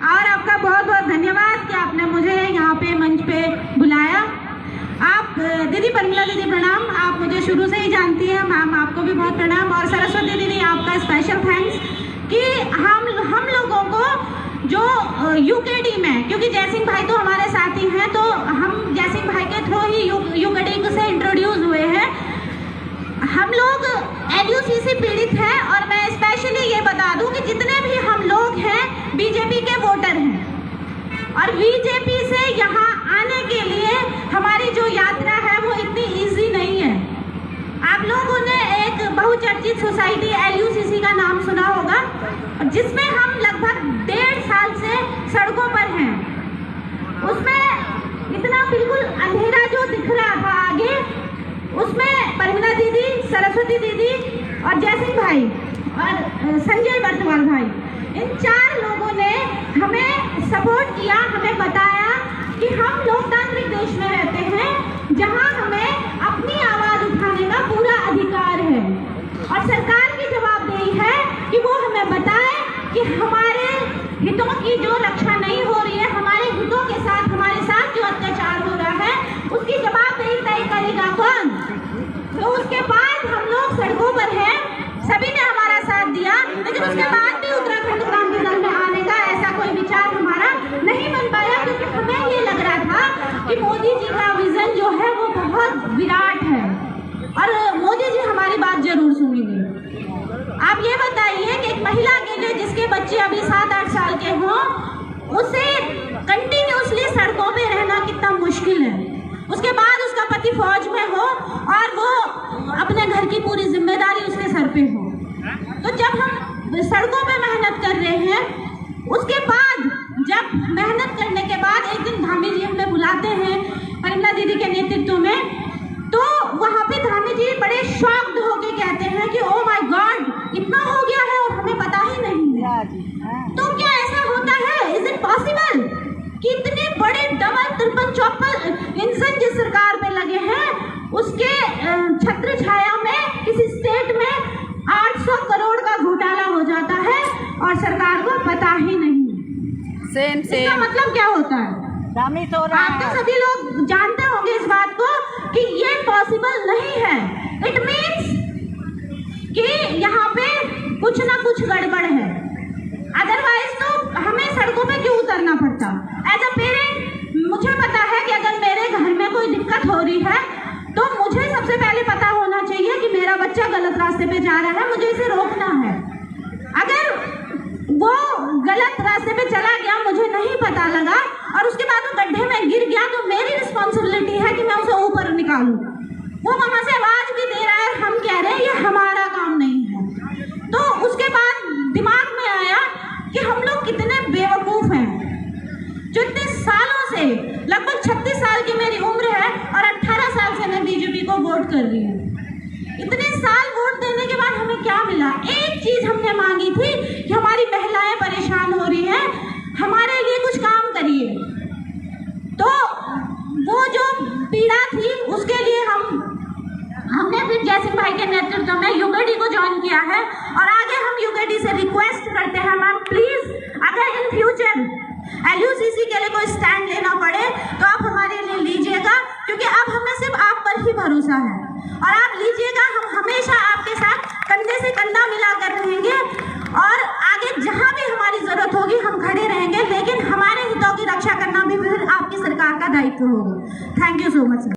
और आपका बहुत बहुत धन्यवाद कि आपने मुझे यहाँ पे मंच पे बुलाया। आप दीदी परमिला दीदी प्रणाम, आप मुझे शुरू से ही जानती हैं मैम, आपको भी बहुत प्रणाम। और सरस्वती दीदी आपका स्पेशल थैंक्स कि हम लोगों को जो यूकेडी में, क्योंकि जयसिंह भाई तो हमारे साथी हैं, तो हम जयसिंह भाई के थ्रू ही यूकेडी से इंट्रोड्यूस हुए हैं। हम लोग LUCC पीड़ित हैं और मैं स्पेशली ये बता दूं कि जितने भी हम लोग हैं बीजेपी के वोटर हैं और बीजेपी से यहाँ आने के लिए हमारी जो यात्रा है वो इतनी इजी नहीं है। आप लोगों ने एक बहुचर्चित सोसाइटी LUCC का नाम सुना होगा, जिसमें हम लगभग 1.5 साल से सड़कों पर हैं। उसमें इतना बिल्कुल अंधेरा जो दिख रहा था आगे, उसमें परमिला दीदी, सरस्वती दीदी और जयसिंह भाई और संजय बर्तवाल भाई, इन 4 लोगों ने हमें सपोर्ट किया, हमें बताया कि हम लोकतांत्रिक देश में रहते हैं जहां हमें अपनी आवाज उठाने का पूरा अधिकार है और सरकार की जवाबदेही है कि वो हमें बताए कि हमारे हितों की जो रक्षा नहीं हो रही है, हमारे हितों के साथ हमारे साथ जो अत्याचार हो रहा है, उसकी जवाबदेही तय करेगा कौन। तो उसके बाद हम लोग सड़कों पर हैं, सभी ने हमारा साथ दिया, लेकिन उसके बाद भी उत्तराखंड क्रांति दल में आने का ऐसा कोई विचार हमारा नहीं बन पाया, क्योंकि हमें ये लग रहा था कि मोदी जी का विजन जो है वो बहुत विराट है और मोदी जी हमारी बात जरूर सुनेंगे। आप ये बताइए कि एक महिला के लिए जिसके बच्चे अभी 7-8 साल के हों, उसे कंटिन्यूसली सड़कों पे रहना कितना मुश्किल है। उसके बाद उसका पति फौज में हो और वो अपने घर की पूरी जिम्मेदारी उसके सर पे हो। तो जब हम सड़कों पे मेहनत कर रहे हैं, उसके बाद जब मेहनत करने के बाद एक दिन धामी जी हमें बुलाते हैं परमिला दीदी के नेतृत्व में, तो वहाँ पे धामी जी बड़े शॉक्ड होके कहते हैं कि ओ माय गॉड, इतना हो गया है और हमें पता ही नहीं है। तो क्या ऐसा होता है? इज इट पॉसिबल कि इतने बड़े डबल, ट्रिपल, चौपल इंजन जिस सरकार पे लगे हैं, उसके छत्र छाया में किसी स्टेट में 800 करोड़ का घोटाला हो जाता है और सरकार को पता ही नहीं। इसका मतलब क्या होता है? आप तो सभी लोग जानते होंगे इस बात को कि ये पॉसिबल नहीं है। इट मीन्स कि यहाँ पे कुछ ना कुछ गड़बड़ है, अदरवाइज तो हमें सड़कों पे क्यों उतरना पड़ता। एज अ पेरेंट मुझे पता है कि अगर मेरे घर में कोई दिक्कत हो रही है तो मुझे सबसे पहले पता होना चाहिए कि मेरा बच्चा गलत रास्ते पे जा रहा है, मुझे इसे रोकना है। अगर वो गलत रास्ते पे चला गया, मुझे नहीं पता लगा और उसके बाद वो गड्ढे में गिर गया, तो मेरी रिस्पॉन्सिबिलिटी है कि मैं उसे ऊपर निकालूं। वो वहां से आवाज भी दे रहा है, हम कह रहे हैं ये हमारा काम नहीं है। तो उसके बाद दिमाग में आया कि हम लोग कितने बेवकूफ हैं जो इतने सालों से, लगभग 36 साल की मेरी उम्र है और 18 साल से मैं बीजेपी को वोट कर रही हूँ। इतने साल वोट देने के बाद हमें क्या मिला? एक चीज हमने मांगी थी कि हमारी महिलाएं परेशान हो रही हैं, हमारे लिए कुछ काम करिए। तो वो जो पीड़ा थी उसके लिए हमने फिर जयसिंह भाई के नेतृत्व में यूकेडी को ज्वाइन किया है और आगे हम यूकेडी से रिक्वेस्ट करते हैं, मैम प्लीज अगर इन फ्यूचर LUCC के लिए कोई स्टैंड लेना पड़े तो आप हमारे लिए लीजिएगा, क्योंकि अब हमें सिर्फ आप पर ही भरोसा है और आप लीजिएगा। हम हमेशा आपके साथ कंधे से कंधा मिलाकर रहेंगे और आगे जहां भी हमारी जरूरत होगी हम खड़े रहेंगे, लेकिन हमारे हितों की रक्षा करना भी फिर आपकी सरकार का दायित्व होगा। Thank you so much.